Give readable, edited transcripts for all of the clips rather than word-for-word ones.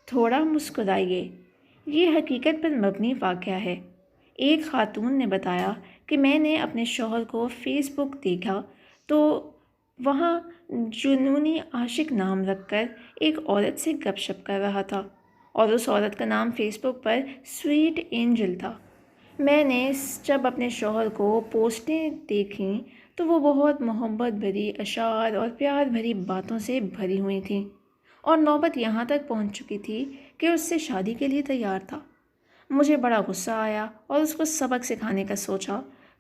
تھوڑا مسکرائیے۔ یہ حقیقت پر مبنی واقعہ ہے۔ ایک خاتون نے بتایا کہ میں نے اپنے شوہر کو فیس بک دیکھا تو وہاں جنونی عاشق نام رکھ کر ایک عورت سے گپ شپ کر رہا تھا، اور اس عورت کا نام فیس بک پر سویٹ اینجل تھا۔ میں نے جب اپنے شوہر کو پوسٹیں دیکھیں تو وہ بہت محبت بھری اشعار اور پیار بھری باتوں سے بھری ہوئی تھیں، اور نوبت یہاں تک پہنچ چکی تھی کہ اس سے شادی کے لیے تیار تھا۔ مجھے بڑا غصہ آیا اور اس کو سبق سکھانے کا سوچا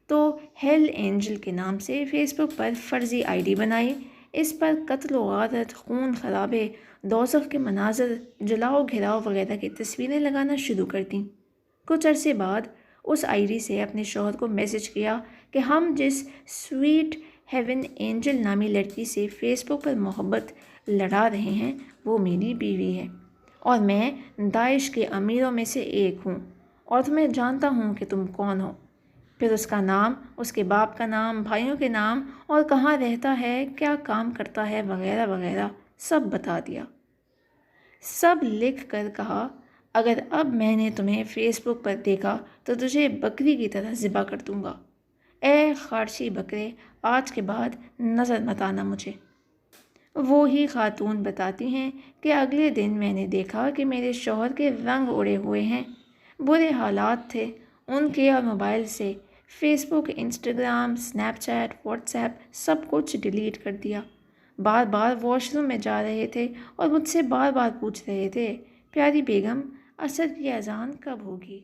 تو ہیل اینجل کے نام سے فیس بک پر فرضی آئی ڈی بنائی۔ اس پر قتل و غارت، خون خرابے، دوزخ کے مناظر، جلاؤ گھراؤ وغیرہ کی تصویریں لگانا شروع کر دیں۔ کچھ عرصے بعد اس آئی ڈی سے اپنے شوہر کو میسج کیا کہ ہم جس سویٹ ہیون اینجل نامی لڑکی سے فیس بک پر محبت لڑا رہے ہیں وہ میری بیوی ہے، اور میں داعش کے امیروں میں سے ایک ہوں، اور تمہیں جانتا ہوں کہ تم کون ہو۔ پھر اس کا نام، اس کے باپ کا نام، بھائیوں کے نام، اور کہاں رہتا ہے، کیا کام کرتا ہے، وغیرہ وغیرہ سب بتا دیا۔ سب لکھ کر کہا، اگر اب میں نے تمہیں فیس بک پر دیکھا تو تجھے بکری کی طرح ذبح کر دوں گا۔ اے خارشی بکرے، آج کے بعد نظر مت آنا مجھے۔ وہی خاتون بتاتی ہیں کہ اگلے دن میں نے دیکھا کہ میرے شوہر کے رنگ اڑے ہوئے ہیں، برے حالات تھے ان کے، اور موبائل سے Facebook, Instagram, Snapchat, WhatsApp سب کچھ ڈیلیٹ کر دیا۔ بار بار واش روم میں جا رہے تھے اور مجھ سے بار بار پوچھ رہے تھے، پیاری بیگم عصر کی اذان کب ہوگی؟